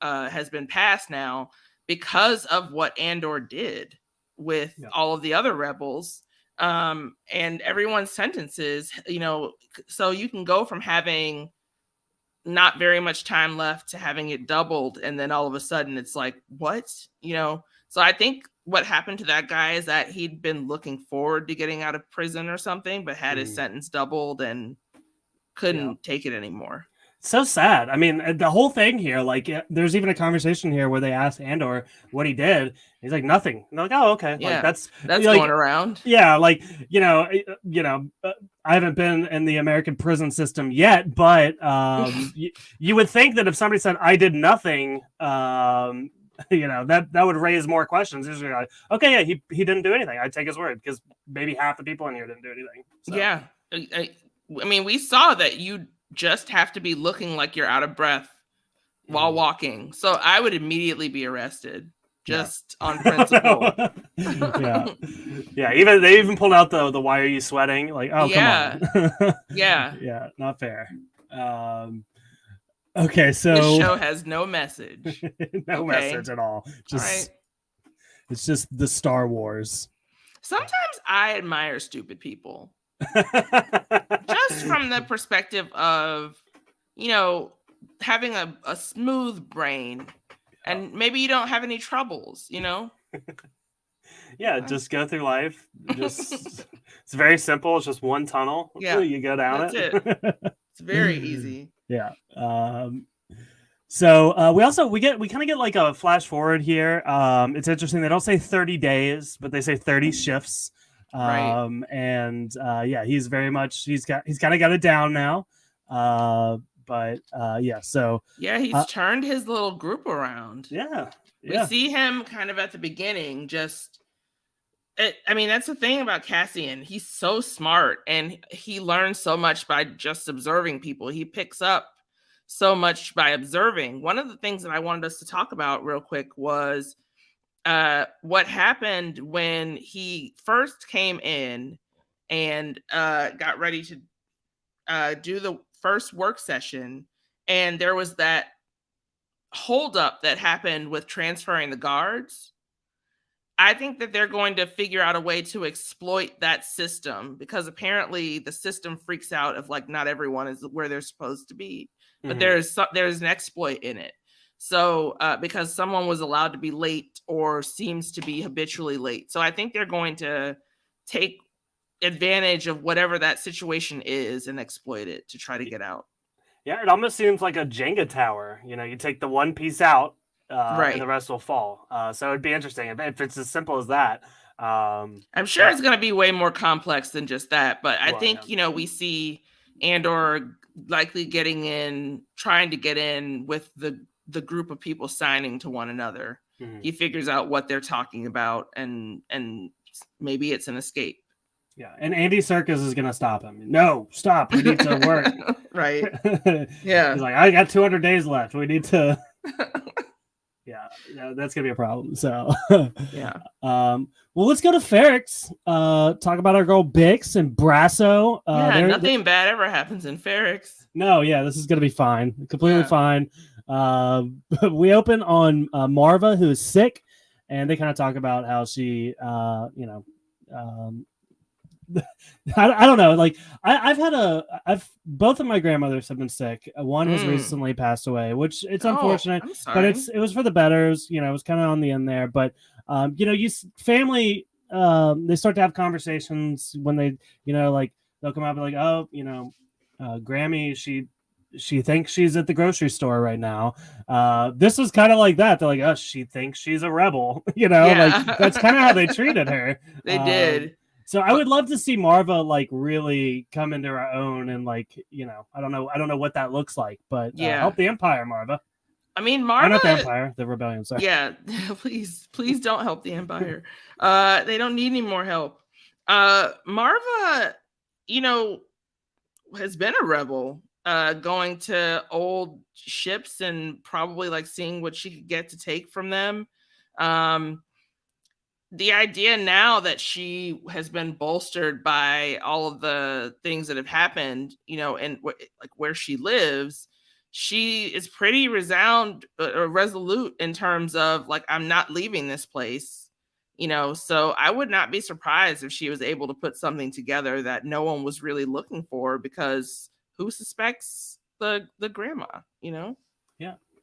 has been passed now because of what Andor did with all of the other rebels. And everyone's sentences, so you can go from having not very much time left to having it doubled. And then all of a sudden it's like, what, so I think what happened to that guy is that he'd been looking forward to getting out of prison or something, but had his sentence doubled and couldn't take it anymore. So sad. I mean, the whole thing here, like, there's even a conversation here where they asked Andor what he did. He's like, nothing. And they're like, oh, okay. Yeah, like, that's like, going around. Yeah, like, I haven't been in the American prison system yet, but you would think that if somebody said I did nothing, that would raise more questions. Like, okay, yeah, he didn't do anything. I'd take his word because maybe half the people in here didn't do anything. So. Yeah, I mean, we saw that you just have to be looking like you're out of breath while walking. So I would immediately be arrested just on principle. Yeah. They even pulled out the why are you sweating? Like, oh, come on. Yeah. Not fair. Okay. So this show has no message. No message at all. Just, It's just the Star Wars. Sometimes I admire stupid people. Just from the perspective of, having a smooth brain and maybe you don't have any troubles, Yeah, just go through life. It's very simple. It's just one tunnel. Yeah, you go down it. It's very easy. Yeah. So we kind of get like a flash forward here. It's interesting. They don't say 30 days, but they say 30 shifts. Right. Yeah, he's very much he's kind of got it down now. Yeah, so Yeah, he's turned his little group around. yeah. We see him kind of at the beginning, that's the thing about Cassian. He's so smart and he learns so much by just observing people. He picks up so much by observing. One of the things that I wanted us to talk about real quick was what happened when he first came in and got ready to do the first work session. And there was that holdup that happened with transferring the guards. I think that they're going to figure out a way to exploit that system because apparently the system freaks out if like not everyone is where they're supposed to be, but there's an exploit in it. So because someone was allowed to be late or seems to be habitually late. So I think they're going to take advantage of whatever that situation is and exploit it to try to get out. Yeah, it almost seems like a Jenga tower. You know, you take the one piece out, right, and the rest will fall. So it'd be interesting if it's as simple as that. I'm sure it's going to be way more complex than just that. But I think, we see Andor likely trying to get in with the group of people signing to one another. Mm-hmm. He figures out what they're talking about and maybe it's an escape. Yeah, and Andy Serkis is going to stop him. No, stop. We need to work. Right. Yeah. He's like, I got 200 days left. We need to. Yeah, that's going to be a problem. So, yeah. Well, let's go to Ferrix. Talk about our girl Bix and Brasso. Nothing bad ever happens in Ferrix. No, yeah, this is going to be fine. Completely fine. We open on Marva, who is sick, and they kind of talk about how she, I don't know. Like I've both of my grandmothers have been sick. One has recently passed away, which it's unfortunate, but it was for the better. It was kind of on the end there, but family, they start to have conversations when they, like they'll come out and be like, oh, Grammy, she thinks she's at the grocery store right now. This was kind of like that. They're like, oh, she thinks she's a rebel, like that's kind of how they treated her. They did. So I would love to see Marva like really come into her own and like, I don't know what that looks like, but help the Empire, Marva. I mean, Marva, not the Empire, the Rebellion. Sorry. Yeah, please don't help the Empire. They don't need any more help. Marva, has been a rebel, going to old ships and probably like seeing what she could get to take from them. The idea now that she has been bolstered by all of the things that have happened, and like where she lives, she is pretty resolute in terms of like, I'm not leaving this place, so I would not be surprised if she was able to put something together that no one was really looking for, because who suspects the grandma, Yeah.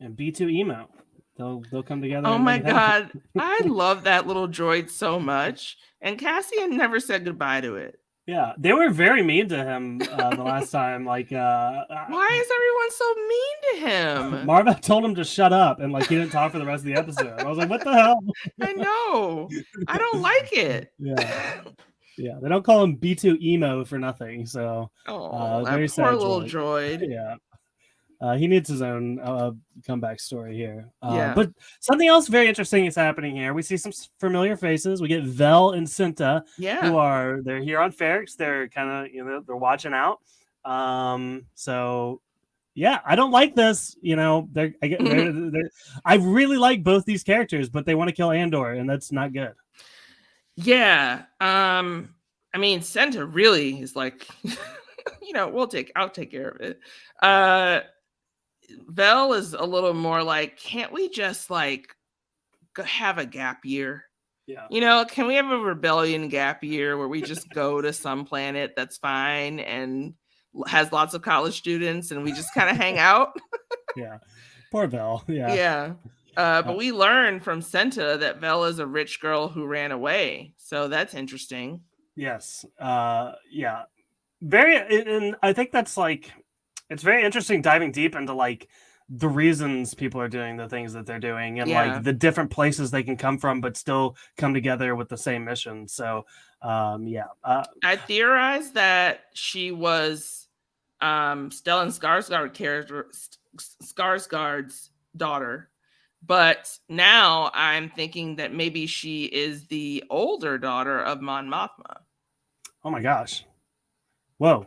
And B2 emo. They'll come together. Oh my God. I love that little droid so much. And Cassian never said goodbye to it. Yeah, they were very mean to him the last time. Like, why is everyone so mean to him? Marva told him to shut up, and like he didn't talk for the rest of the episode. I was like, what the hell? I know. I don't like it. Yeah, they don't call him B2 emo for nothing. So, that poor little droid. Yeah. He needs his own comeback story here. But something else very interesting is happening here. We see some familiar faces. We get Vel and Cinta, they're here on Ferrix. They're kind of, they're watching out. So yeah, I don't like this. I really like both these characters, but they want to kill Andor, and that's not good. Yeah. I mean, Cinta really is like, I'll take care of it. Vel is a little more like, can't we just like have a gap year? Yeah. Can we have a rebellion gap year where we just go to some planet that's fine and has lots of college students and we just kind of hang out? Yeah. Poor Vel. Yeah. Yeah. But we learned from Cinta that Vel is a rich girl who ran away. So that's interesting. Yes. Yeah. And I think that's like, it's very interesting diving deep into like the reasons people are doing the things that they're doing, and Yeah. like the different places they can come from, but still come together with the same mission. So, I theorized that she was Stellan Skarsgård's daughter, but now I'm thinking that maybe she is the older daughter of Mon Mothma. Oh my gosh! Whoa.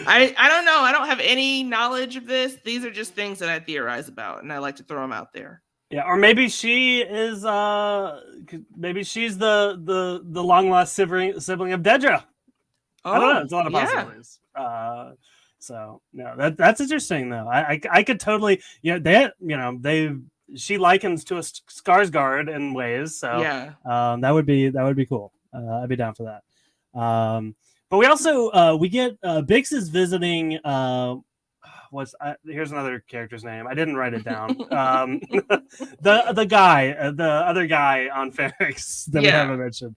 I don't know. I don't have any knowledge of this. These are just things that I theorize about, and I like to throw them out there. Yeah, or maybe she is. Maybe she's the long lost sibling of Dedra. I don't know. It's a lot of possibilities. So no, that's interesting though. I could totally, she likens to a Skarsgård in ways. So yeah. that would be cool. I'd be down for that. But we also we get Bix is visiting. Here's another character's name. I didn't write it down. The other guy on Ferrix that we haven't mentioned.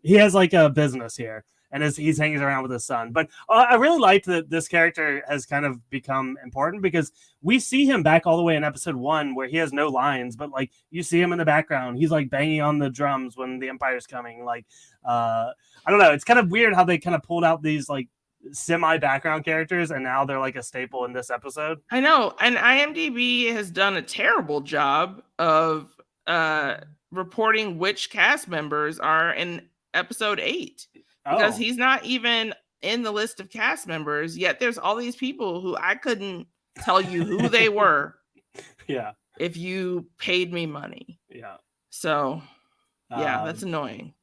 He has like a business here, and he's hanging around with his son. But I really liked that this character has kind of become important because we see him back all the way in episode 1 where he has no lines, but like you see him in the background. He's like banging on the drums when the Empire's coming. Like, I don't know. It's kind of weird how they kind of pulled out these like semi-background characters and now they're like a staple in this episode. I know, and IMDb has done a terrible job of reporting which cast members are in episode 8 because he's not even in the list of cast members, yet there's all these people who I couldn't tell you who they were if you paid me money. So that's annoying.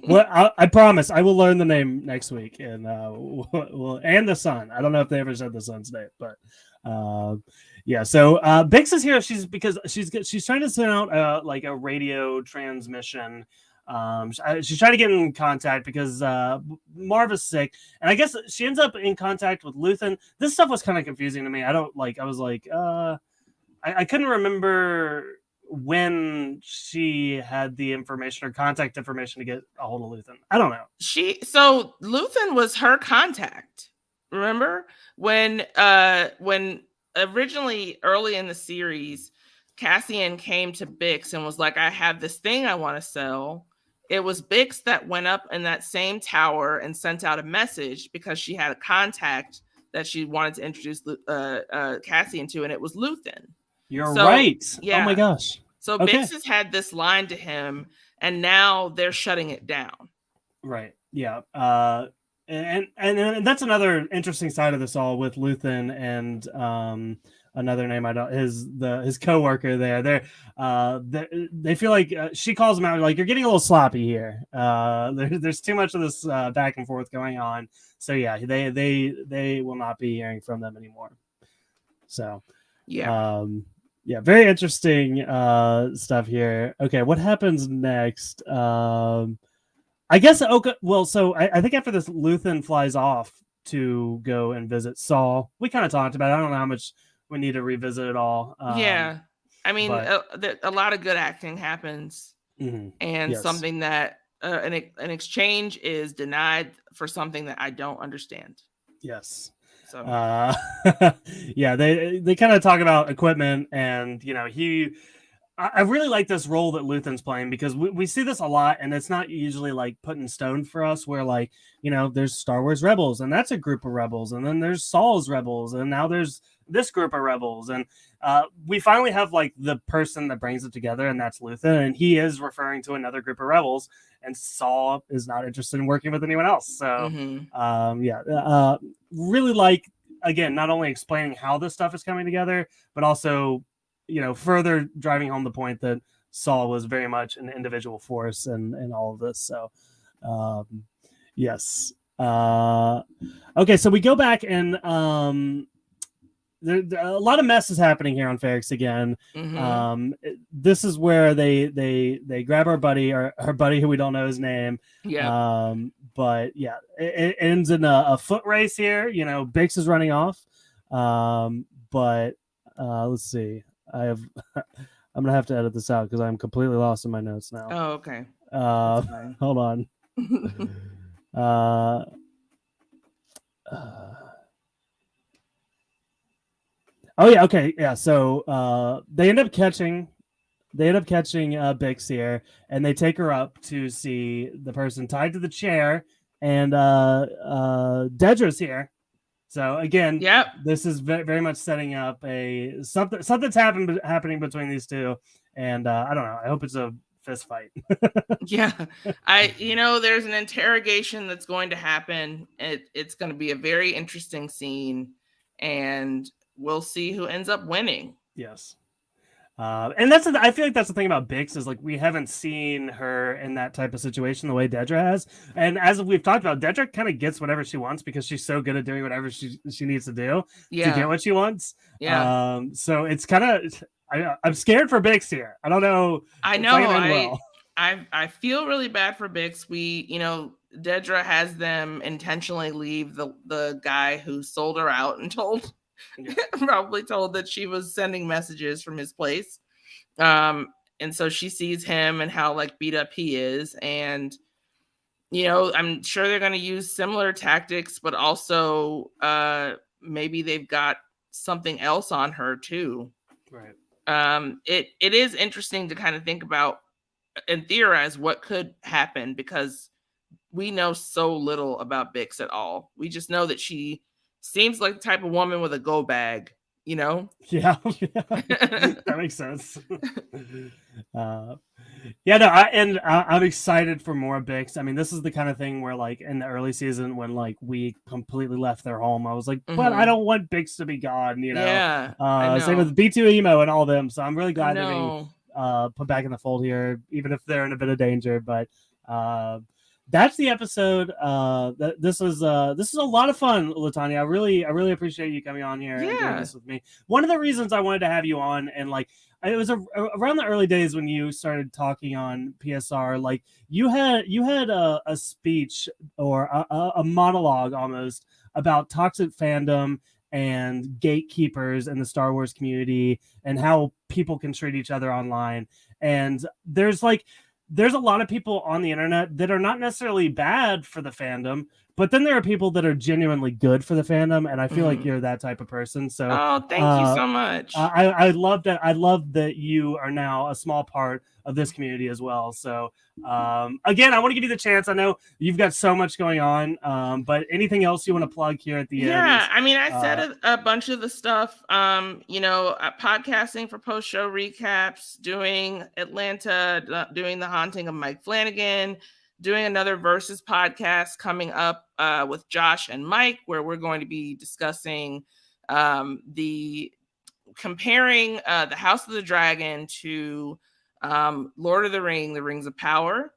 Well, I promise I will learn the name next week, and we'll and the son. I don't know if they ever said the son's name, but So Bix is here. She's trying to send out like a radio transmission. She's trying to get in contact because Marv is sick, and I guess she ends up in contact with Luthen. This stuff was kind of confusing to me. I was like, I couldn't remember when she had the information or contact information to get a hold of Luthen. I don't know. So Luthen was her contact. Remember when originally early in the series, Cassian came to Bix and was like, I have this thing I want to sell. It was Bix that went up in that same tower and sent out a message because she had a contact that she wanted to introduce Cassian to, and it was Luthen. You're right. Yeah. Oh my gosh. So Bix has had this line to him, and now they're shutting it down. Right. Yeah. And that's another interesting side of this all with Luthen and another name I don't his coworker there. They feel like she calls him out like you're getting a little sloppy here. There's too much of this back and forth going on. So yeah, they will not be hearing from them anymore. So yeah, very interesting stuff here. Okay, what happens next? I guess okay. Well, so I think after this, Luthen flies off to go and visit Saul. We kind of talked about it. I don't know how much we need to revisit it all. I mean, a lot of good acting happens, and something that an exchange is denied for something that I don't understand. Yes. So yeah, they kind of talk about equipment, and I really like this role that Luthen's playing because we see this a lot, and it's not usually like put in stone for us where like, there's Star Wars Rebels, and that's a group of rebels, and then there's Saul's rebels, and now there's this group of rebels, and we finally have like the person that brings it together, and that's Luthen, and he is referring to another group of rebels, and Saul is not interested in working with anyone else. So really like, again, not only explaining how this stuff is coming together, but also further driving home the point that Saul was very much an individual force and all of this. So, yes. Okay, so we go back and there a lot of mess is happening here on Ferrix again. This is where they grab our buddy, or her buddy who we don't know his name. Yeah. But yeah, it ends in a foot race here. Bix is running off. But let's see. I'm gonna have to edit this out because I'm completely lost in my notes now. Oh, okay. Hold on. Oh yeah, okay, yeah. So they end up catching Bix here, and they take her up to see the person tied to the chair, and Dedra's here. So again, Yep. this is very much setting up a something's happening between these two, and I don't know. I hope it's a fist fight. Yeah. There's an interrogation that's going to happen. It's going to be a very interesting scene, and we'll see who ends up winning. Yes. And I feel like that's the thing about Bix is like we haven't seen her in that type of situation the way Dedra has. And as we've talked about, Dedra kind of gets whatever she wants because she's so good at doing whatever she needs to do to get Yeah. what she wants. Yeah. So it's kind of I'm scared for Bix here. I don't know. I It's know. not gonna end well. I feel really bad for Bix. Dedra has them intentionally leave the guy who sold her out and told probably told that she was sending messages from his place. And so she sees him and how like beat up he is. And, I'm sure they're going to use similar tactics, but also maybe they've got something else on her too. Right. It is interesting to kind of think about and theorize what could happen because we know so little about Bix at all. We just know that she seems like the type of woman with a go bag, Yeah, that makes sense. Yeah, no, I'm excited for more Bix. I mean, this is the kind of thing where, like, in the early season, when like we completely left their home, I was like, but I don't want Bix to be gone. Yeah, I know. Same with B2 Emo and all of them. So I'm really I glad they're being know. put back in the fold here, even if they're in a bit of danger. But that's the episode. This is a lot of fun, LaTonya. I really appreciate you coming on here and doing Yeah. this with me. One of the reasons I wanted to have you on, and like it was around the early days when you started talking on PSR, like you had a speech or a monologue almost about toxic fandom and gatekeepers in the Star Wars community and how people can treat each other online. And there's a lot of people on the internet that are not necessarily bad for the fandom, but then there are people that are genuinely good for the fandom, and I feel like you're that type of person. So, oh, thank you so much. I love that. I love that you are now a small part of this community as well. So, again, I want to give you the chance. I know you've got so much going on, but anything else you want to plug here at the end? Yeah, I mean, I said a bunch of the stuff. Podcasting for post show recaps, doing Atlanta, doing the haunting of Mike Flanagan, doing another Versus podcast coming up with Josh and Mike, where we're going to be discussing the comparing the House of the Dragon to Lord of the Rings of Power.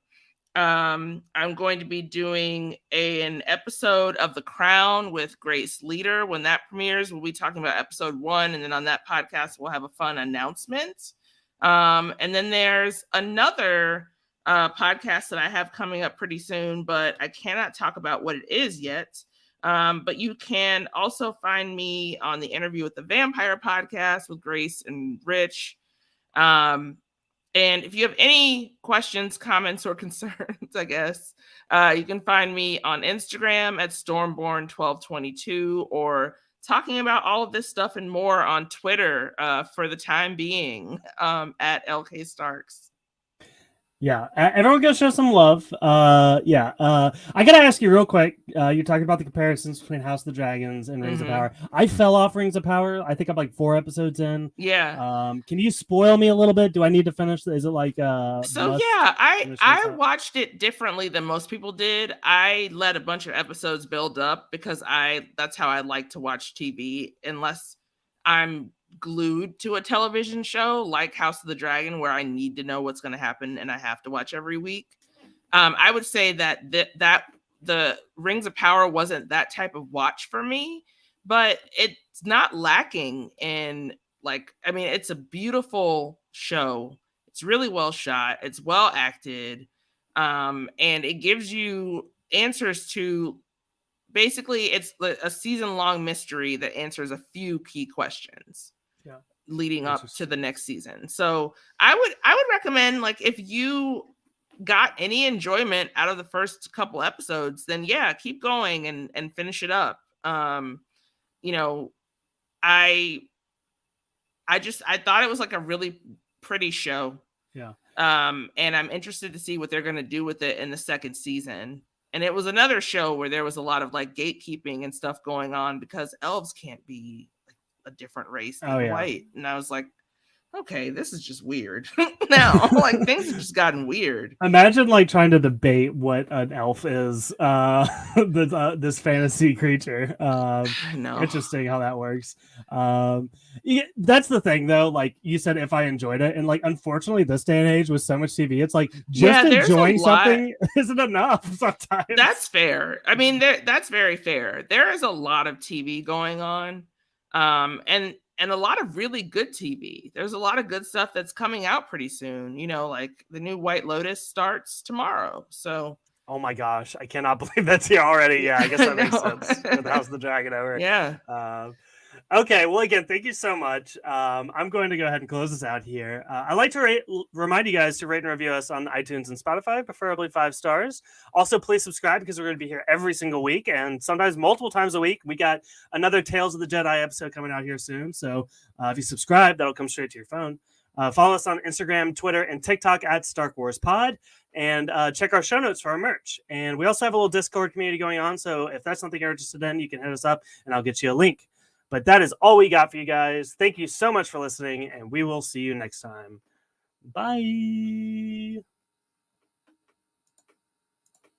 I'm going to be doing an episode of The Crown with Grace Leader. When that premieres, we'll be talking about episode 1. And then on that podcast, we'll have a fun announcement. And then there's another podcast that I have coming up pretty soon, but I cannot talk about what it is yet. But you can also find me on the Interview with the Vampire podcast with Grace and Rich. And if you have any questions, comments, or concerns, I guess, you can find me on Instagram at Stormborn1222 or talking about all of this stuff and more on Twitter for the time being at LK Starks. Yeah, everyone go show some love. I gotta ask you real quick. You're talking about the comparisons between House of the Dragons and Rings of Power. I fell off Rings of Power. I think I'm like 4 episodes in. Yeah. Can you spoil me a little bit? Do I need to finish? Is it like I watched it differently than most people did. I let a bunch of episodes build up because that's how I like to watch TV, unless I'm glued to a television show like House of the Dragon where I need to know what's going to happen and I have to watch every week. I would say that the Rings of Power wasn't that type of watch for me, but it's not lacking in it's a beautiful show. It's really well shot. It's well acted. And it gives you answers to basically it's a season-long mystery that answers a few key questions leading up to the next season. So I would recommend, like, if you got any enjoyment out of the first couple episodes, then yeah, keep going and finish it up. I I thought it was like a really pretty show. Yeah. And I'm interested to see what they're going to do with it in the second season. And it was another show where there was a lot of like gatekeeping and stuff going on because elves can't be like a different race than white. And I was like, okay, this is just weird. Now, like things have just gotten weird. Imagine like trying to debate what an elf is, this fantasy creature. I know. Interesting how that works. Yeah, that's the thing though. Like you said, if I enjoyed it, and like unfortunately, this day and age with so much TV, it's like just enjoying something isn't enough sometimes. That's fair. I mean, that's very fair. There is a lot of TV going on, and a lot of really good TV. There's a lot of good stuff that's coming out pretty soon. You know, like the new White Lotus starts tomorrow. So, oh my gosh, I cannot believe that's here already. Yeah, I guess that makes sense. With House of the Dragon over. Yeah. Okay, well, again, thank you so much. I'm going to go ahead and close this out here. I'd like to remind you guys to rate and review us on iTunes and Spotify, preferably 5 stars. Also, please subscribe because we're going to be here every single week and sometimes multiple times a week. We got another Tales of the Jedi episode coming out here soon. So if you subscribe, that'll come straight to your phone. Follow us on Instagram, Twitter, and TikTok at Stark Wars Pod. And check our show notes for our merch. And we also have a little Discord community going on. So if that's something you're interested in, you can hit us up and I'll get you a link. But that is all we got for you guys. Thank you so much for listening, and we will see you next time. Bye.